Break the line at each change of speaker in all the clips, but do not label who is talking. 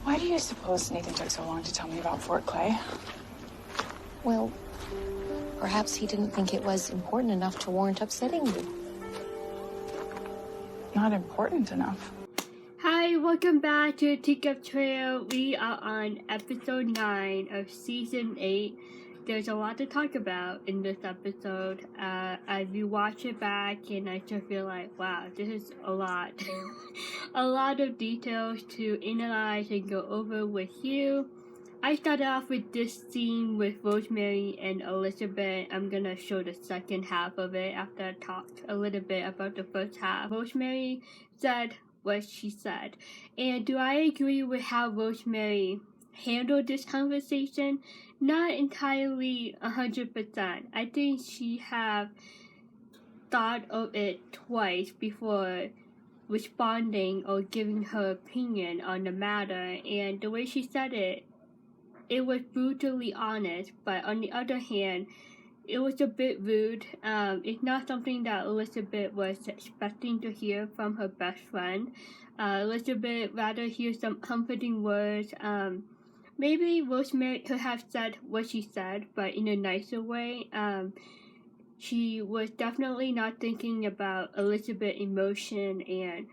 Why do you suppose Nathan took so long to tell me about Fort Clay?
Well, perhaps he didn't think it was important enough to warrant upsetting you.
Not important enough.
Hi, welcome back to Teacup Trail. We are on episode 9 of season 8. There's a lot to talk about in this episode. I rewatched it back and I just feel like, wow, this is a lot. A lot of details to analyze and go over with you. I started off with this scene with Rosemary and Elizabeth. I'm gonna show the second half of it after I talked a little bit about the first half. Rosemary said what she said. And do I agree with how Rosemary handled this conversation? Not entirely 100%. I think she have thought of it twice before responding or giving her opinion on the matter, and the way she said it, it was brutally honest, but on the other hand, it was a bit rude. It's not something that Elizabeth was expecting to hear from her best friend. Elizabeth rather hear some comforting words. Maybe Rosemary could have said what she said, but in a nicer way. She was definitely not thinking about Elizabeth's emotion and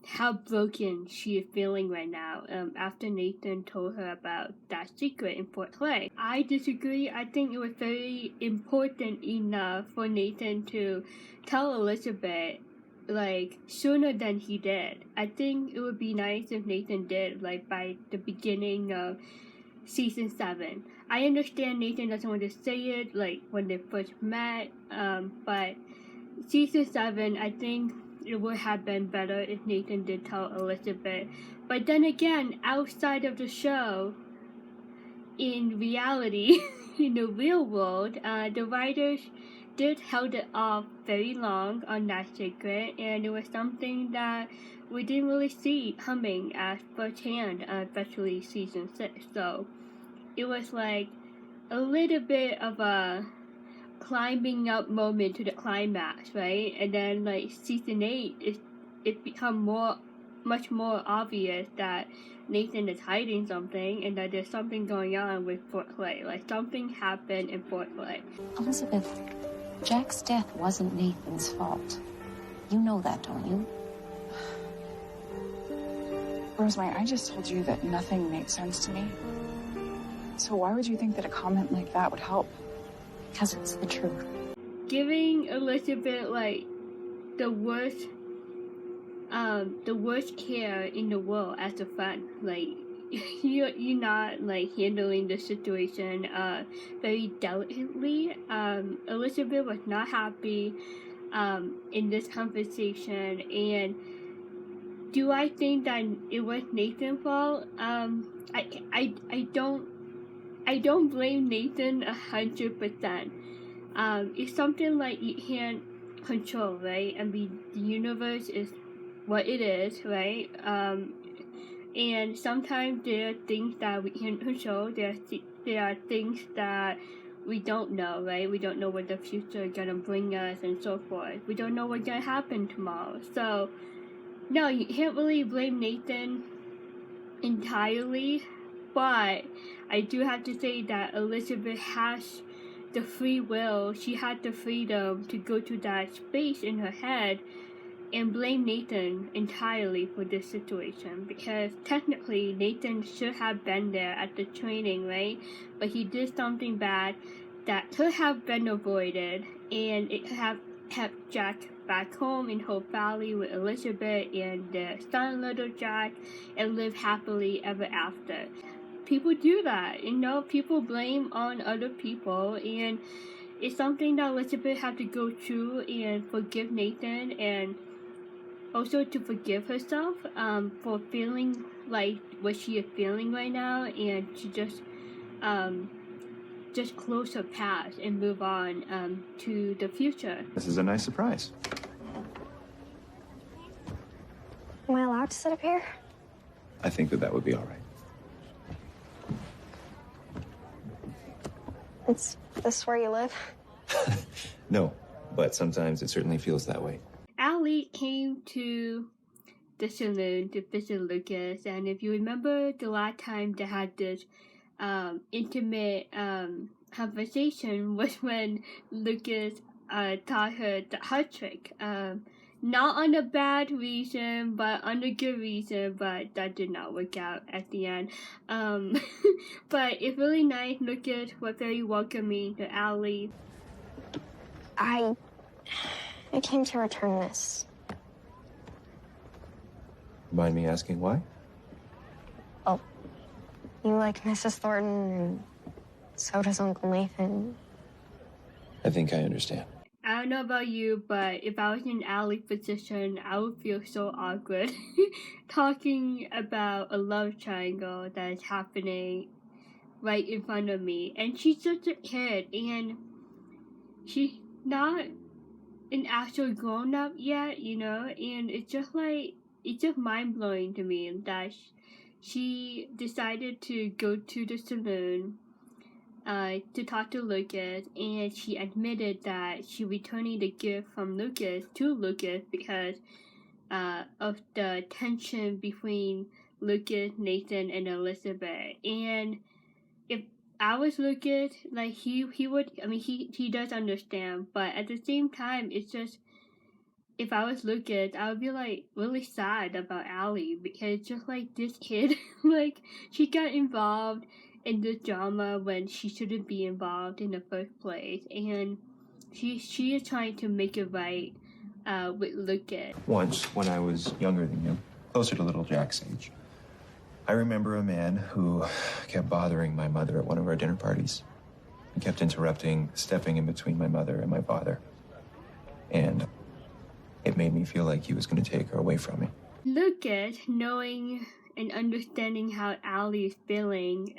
how broken she is feeling right now after Nathan told her about that secret in Fort Clay. I disagree. I think it was very important enough for Nathan to tell Elizabeth sooner than he did. I think it would be nice if Nathan did by the beginning of season 7. I understand Nathan doesn't want to say it when they first met, but season 7, I think it would have been better if Nathan did tell Elizabeth. But then again, outside of the show, in reality, in the real world, the writers did held it off very long on that secret, and it was something that we didn't really see coming at first hand, especially season 6. So it was a little bit of a climbing up moment to the climax, right? And then season 8, it become much more obvious that Nathan is hiding something and that there's something going on with Fort Clay. Something happened in Fort Clay.
Elizabeth, Jack's death wasn't Nathan's fault. You know that, don't you?
Rosemary, I just told you that nothing makes sense to me. So why would you think that a comment like that would help?
Because it's the truth.
Giving Elizabeth the worst care in the world as a friend. You're not handling the situation very delicately. Elizabeth was not happy in this conversation, and do I think that it was Nathan's fault? I don't blame Nathan 100%. It's something you can't control, right? I mean, the universe is what it is, right? And sometimes there are things that we can't control. There are things that we don't know, right? We don't know what the future is gonna bring us and so forth. We don't know what's gonna happen tomorrow. So, no, you can't really blame Nathan entirely. But I do have to say that Elizabeth has the free will. She had the freedom to go to that space in her head and blame Nathan entirely for this situation, because technically Nathan should have been there at the training, right? But he did something bad that could have been avoided, and it could have kept Jack back home in Hope Valley with Elizabeth and their son, little Jack, and live happily ever after. People do that, people blame on other people, and it's something that Elizabeth had to go through and forgive Nathan, and also to forgive herself for feeling like what she is feeling right now, and to just close her past and move on to the future.
This is a nice surprise.
Am I allowed to sit up here?
I think that would be all right.
Is this where you live?
No, but sometimes it certainly feels that way.
Allie came to the saloon to visit Lucas, and if you remember the last time they had this intimate conversation was when Lucas taught her the heart trick. Not on a bad reason, but on a good reason, but that did not work out at the end. But it's really nice. Lucas was very welcoming to Allie.
I came to return this.
Mind me asking why?
Oh, you like Mrs. Thornton, and so does Uncle Nathan.
I think I understand.
I don't know about you, but if I was in Allie's position, I would feel so awkward talking about a love triangle that is happening right in front of me. And she's just a kid, and she's not an actual grown-up yet, you know? And it's just mind-blowing to me that she decided to go to the saloon to talk to Lucas, and she admitted that she returning the gift from Lucas to Lucas because of the tension between Lucas, Nathan, and Elizabeth. And if I was Lucas, like he would, I mean, he does understand, but at the same time, it's just, if I was Lucas, I would be like really sad about Allie because just like this kid, like she got involved in the drama when she shouldn't be involved in the first place, and she is trying to make it right with Lucas.
Once, when I was younger than you, closer to little Jack's age, I remember a man who kept bothering my mother at one of our dinner parties. He kept interrupting, stepping in between my mother and my father. And it made me feel like he was going to take her away from me.
Lucas, knowing and understanding how Allie is feeling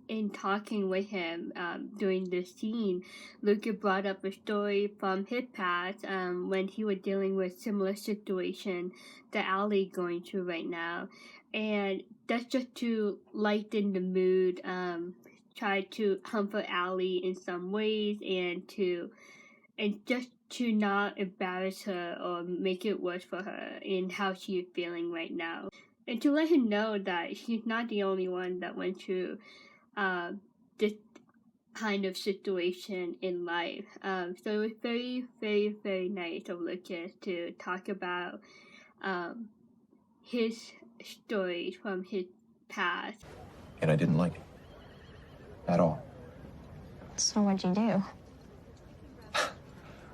in talking with him during this scene, Lucas brought up a story from his past when he was dealing with similar situation that Allie going through right now. And that's just to lighten the mood, try to comfort Allie in some ways, and just to not embarrass her or make it worse for her in how she is feeling right now. And to let her know that she's not the only one that went through this kind of situation in life. So it was very, very, very nice of Lucas to talk about his stories from his past.
And I didn't like it. At all.
So what'd you do?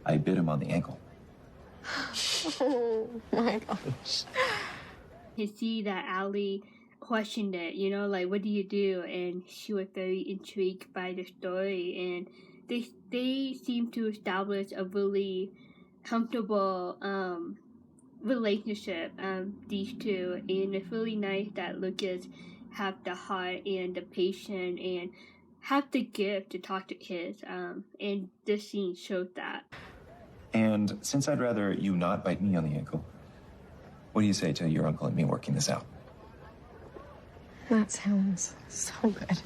I bit him on the ankle.
Oh my gosh.
To see that Allie questioned it, you know, like, what do you do? And she was very intrigued by the story, and they seem to establish a really comfortable relationship, these two, and it's really nice that Lucas have the heart and the patience and have the gift to talk to kids, and this scene shows that.
And since I'd rather you not bite me on the ankle, what do you say to your uncle and me working this out?
That sounds so good.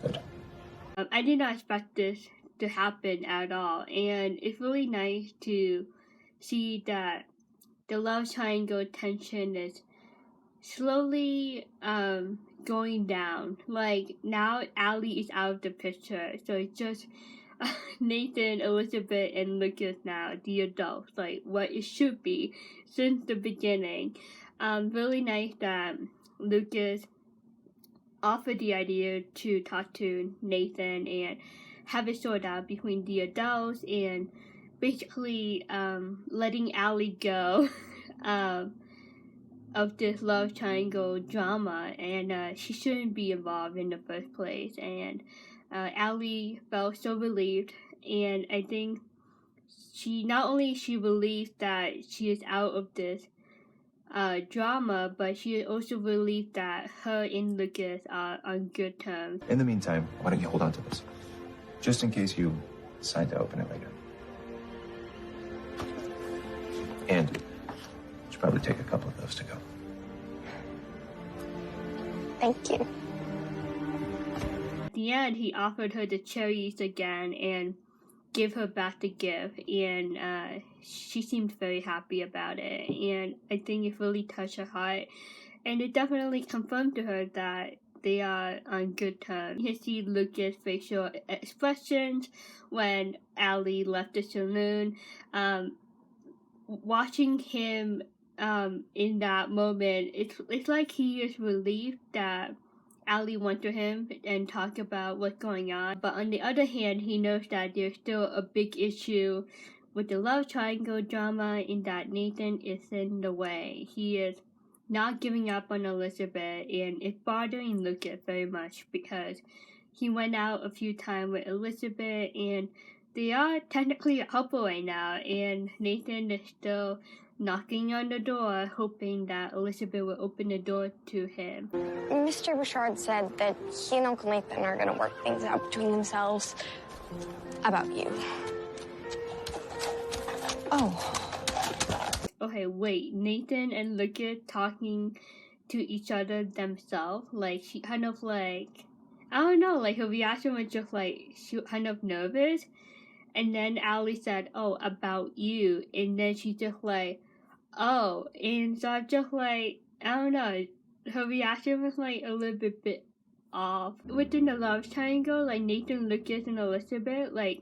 Good.
I did not expect this to happen at all, and it's really nice to see that the love triangle tension is slowly going down. Like, now Allie is out of the picture, so it's just Nathan, Elizabeth, and Lucas now, the adults, like what it should be since the beginning. Really nice that Lucas offered the idea to talk to Nathan and have it sorted out between the adults, and basically letting Allie go of this love triangle drama, and she shouldn't be involved in the first place. And Allie felt so relieved, and I think she relieved that she is out of this drama, but she also relieved that her and Lucas are on good terms.
In the meantime, why don't you hold on to this? Just in case you decide to open it later. And you should probably take a couple of those to go.
Thank you.
At the end, he offered her the cherries again, and give her back the gift, and she seemed very happy about it, and I think it really touched her heart, and it definitely confirmed to her that they are on good terms. You can see Lucas' facial expressions when Allie left the saloon. Watching him in that moment, it's like he is relieved that Allie went to him and talked about what's going on. But on the other hand, he knows that there's still a big issue with the love triangle drama in that Nathan is in the way. He is not giving up on Elizabeth, and it's bothering Lucas very much because he went out a few times with Elizabeth, and they are technically a couple right now, and Nathan is still knocking on the door, hoping that Elizabeth will open the door to him.
Mr. Bouchard said that he and Uncle Nathan are gonna work things out between themselves about you. Oh.
Okay, wait, Nathan and Lucas talking to each other themselves? Like, she kind of like, I don't know, like her reaction was just like, she was kind of nervous. And then Allie said, oh, about you. And then she just like, oh. And so I'm just like, I don't know. Her reaction was like a little bit off. Within the love triangle, like Nathan, Lucas, and Elizabeth, like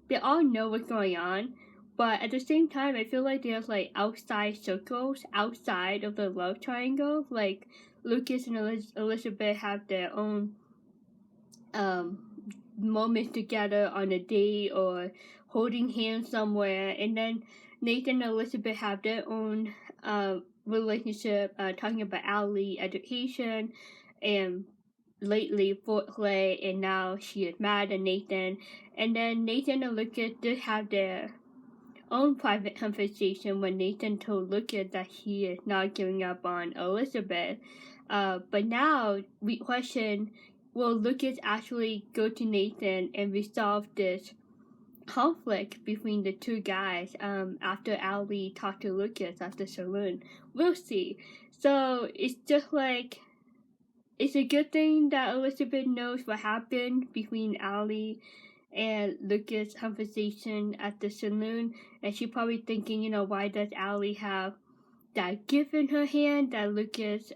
they all know what's going on. But at the same time, I feel like there's like outside circles outside of the love triangle. Like Lucas and Elizabeth have their own moments together on a date or holding hands somewhere, and then Nathan and Elizabeth have their own relationship, talking about Allie, education, and lately foreplay, and now she is mad at Nathan. And then Nathan and Lucas did have their own private conversation when Nathan told Lucas that he is not giving up on Elizabeth. But now we question, will Lucas actually go to Nathan and resolve this conflict between the two guys after Allie talked to Lucas at the saloon? We'll see. So it's just like, it's a good thing that Elizabeth knows what happened between Allie and Lucas' conversation at the saloon, and she's probably thinking, you know, why does Allie have that gift in her hand that Lucas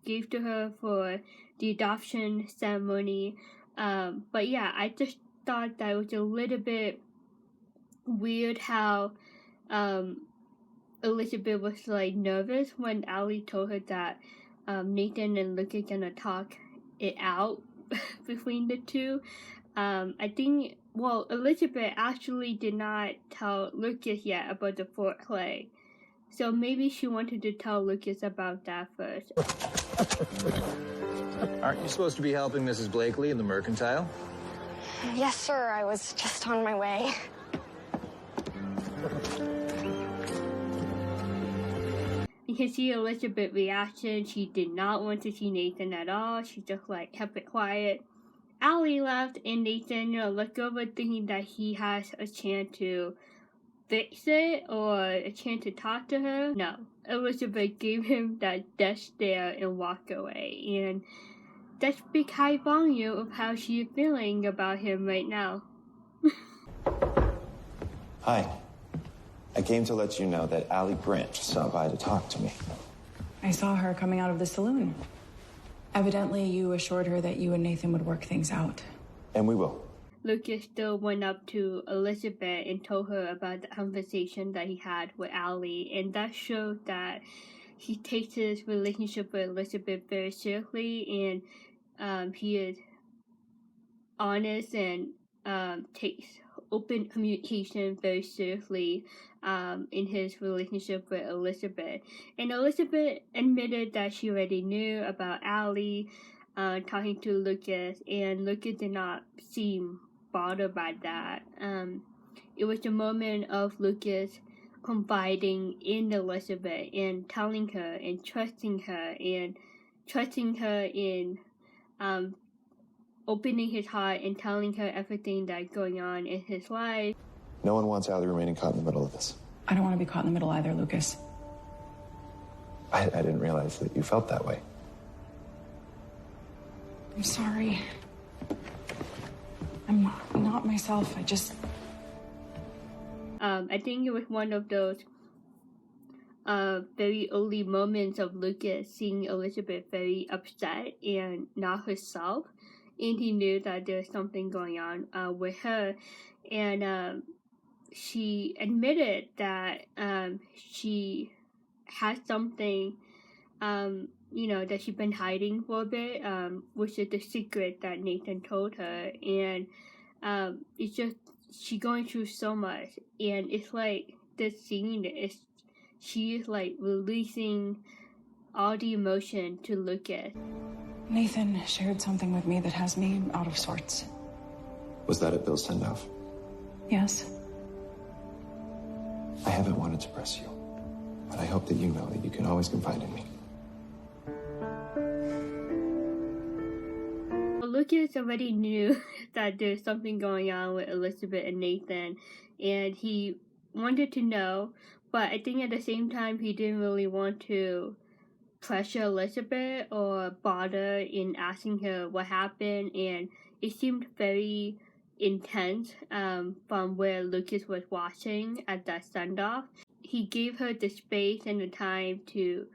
gave to her for the adoption ceremony. But yeah, I just thought that it was a little bit weird how Elizabeth was like nervous when Allie told her that Nathan and Lucas gonna talk it out between the two. I think, well, Elizabeth actually did not tell Lucas yet about the foreplay. So maybe she wanted to tell Lucas about that first.
Aren't you supposed to be helping Mrs. Blakely in the mercantile?
Yes, sir. I was just on my way.
You can see Elizabeth's reaction. She did not want to see Nathan at all. She just like kept it quiet. Allie left, and Nathan, you know, looked over thinking that he has a chance to fix it or a chance to talk to her. No, Elizabeth gave him that death stare and walked away, and that speaks high volume of how she is feeling about him right now.
Hi. I came to let you know that Allie Branch stopped by to talk to me.
I saw her coming out of the saloon. Evidently, you assured her that you and Nathan would work things out.
And we will.
Lucas still went up to Elizabeth and told her about the conversation that he had with Allie, and that showed that he takes his relationship with Elizabeth very seriously, and he is honest and takes open communication very seriously in his relationship with Elizabeth. And Elizabeth admitted that she already knew about Allie talking to Lucas, and Lucas did not seem bothered by that. It was a moment of Lucas confiding in Elizabeth and telling her and trusting her in opening his heart and telling her everything that's going on in his life.
No one wants Allie remaining caught in the middle of this.
I don't want to be caught in the middle either, Lucas.
I didn't realize that you felt that way.
I'm sorry. I'm not myself.
I think it was one of those very early moments of Lucas seeing Elizabeth very upset and not herself, and he knew that there was something going on with her, and she admitted that she had something that she'd been hiding for a bit, which is the secret that Nathan told her, and it's just she going through so much, and it's like this scene is she is like releasing all the emotion to Lucas.
Nathan shared something with me that has me out of sorts.
Was that at Bill's send-off?
Yes.
I haven't wanted to press you, but I hope that you know that you can always confide in me.
Lucas already knew that there's something going on with Elizabeth and Nathan, and he wanted to know, but I think at the same time he didn't really want to pressure Elizabeth or bother in asking her what happened, and it seemed very intense from where Lucas was watching at that send-off. He gave her the space and the time to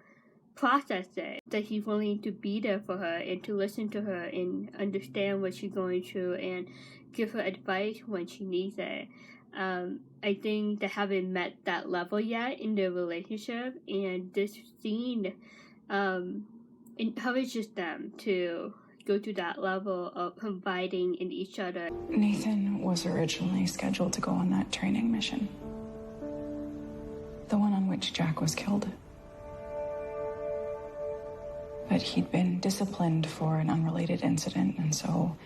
process it, that he's willing to be there for her and to listen to her and understand what she's going through and give her advice when she needs it. I think they haven't met that level yet in their relationship, and this scene encourages them to go to that level of confiding in each other.
Nathan was originally scheduled to go on that training mission, the one on which Jack was killed. But he'd been disciplined for an unrelated incident, and so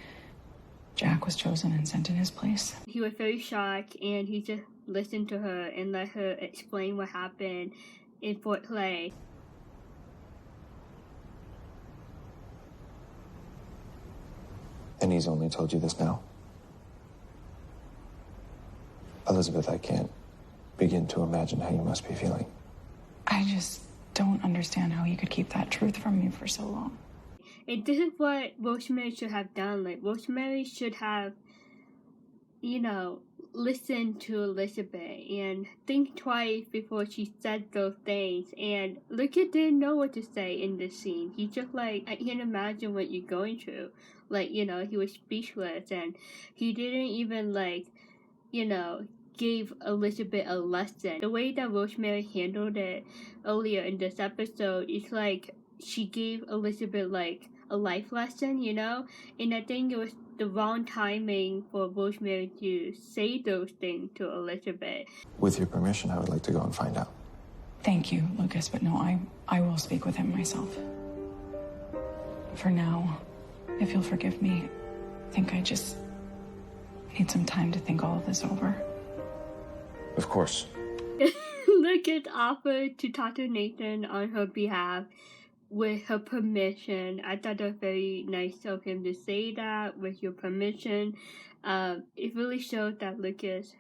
Jack was chosen and sent in his place.
He was very shocked, and he just listened to her and let her explain what happened in Fort Clay.
And he's only told you this now? Elizabeth, I can't begin to imagine how you must be feeling.
I just don't understand how he could keep that truth from me for so long.
And this is what Rosemary should have done. Like, Rosemary should have, listened to Elizabeth and think twice before she said those things. And Lucas didn't know what to say in this scene. He's just like, I can't imagine what you're going through. Like, he was speechless, and he didn't even, gave Elizabeth a lesson. The way that Rosemary handled it earlier in this episode is like she gave Elizabeth like a life lesson, and I think it was the wrong timing for Rosemary to say those things to Elizabeth.
With your permission, I would like to go and find out.
Thank you, Lucas, but no, I will speak with him myself. For now, if you'll forgive me, I think I just need some time to think all of this over.
Of course.
Lucas offered to talk to Nathan on her behalf with her permission. I thought that was very nice of him to say that, with your permission. It really showed that Lucas,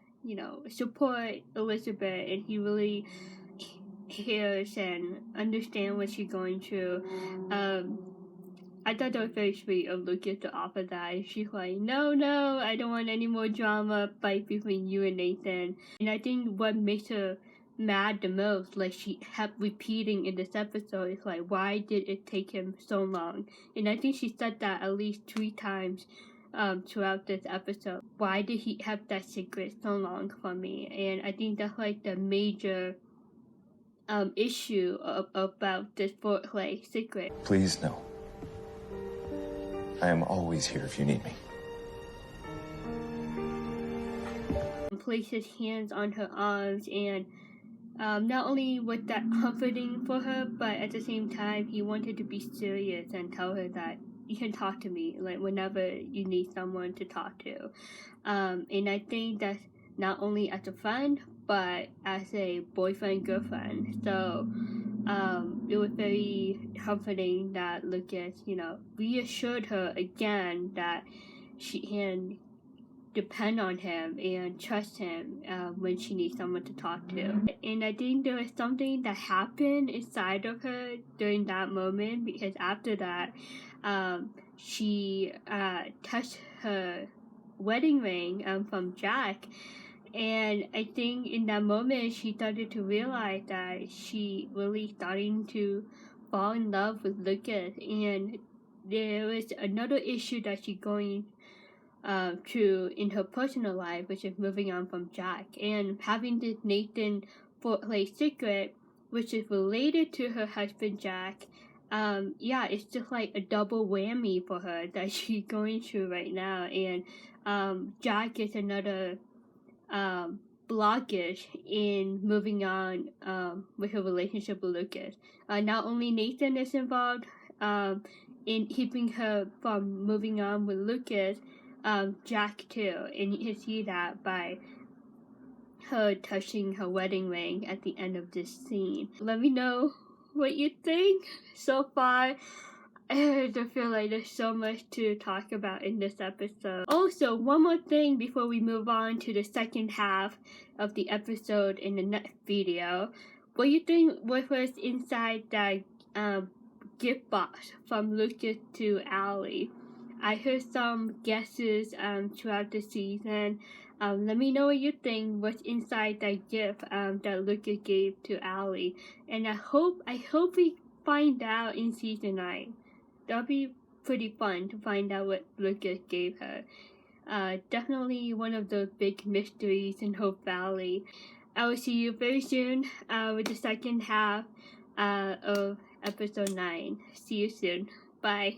support Elizabeth, and he really cares and understands what she's going through. I thought that was very sweet of Lucas to offer that. And she's like, no, I don't want any more drama fight between you and Nathan. And I think what makes her mad the most, like she kept repeating in this episode, is like, why did it take him so long? And I think she said that at least 3 times throughout this episode. Why did he have that secret so long from me? And I think that's like the major issue about this Fort Clay secret.
Please, no. I am always here if you need me.
Placed his hands on her arms, and not only was that comforting for her, but at the same time he wanted to be serious and tell her that you can talk to me like whenever you need someone to talk to. And I think that's not only as a friend but as a boyfriend-girlfriend. So it was very comforting that Lucas, reassured her again that she can depend on him and trust him when she needs someone to talk to. And I think there was something that happened inside of her during that moment, because after that, she touched her wedding ring from Jack, And I think in that moment, she started to realize that she really starting to fall in love with Lucas. And there was another issue that she's going through in her personal life, which is moving on from Jack. And having this Nathan play secret, which is related to her husband Jack, it's just like a double whammy for her that she's going through right now. And Jack is another blockage in moving on with her relationship with Lucas. Not only Nathan is involved in keeping her from moving on with Lucas, Jack too, and you can see that by her touching her wedding ring at the end of this scene. Let me know what you think so far. I feel like there's so much to talk about in this episode. Also, one more thing before we move on to the second half of the episode in the next video. What do you think was inside that gift box from Lucas to Allie? I heard some guesses throughout the season. Let me know what you think. What's inside that gift that Lucas gave to Allie? And I hope we find out in season 9. That'll be pretty fun to find out what Lucas gave her. Definitely one of the big mysteries in Hope Valley. I will see you very soon with the second half of episode 9. See you soon. Bye.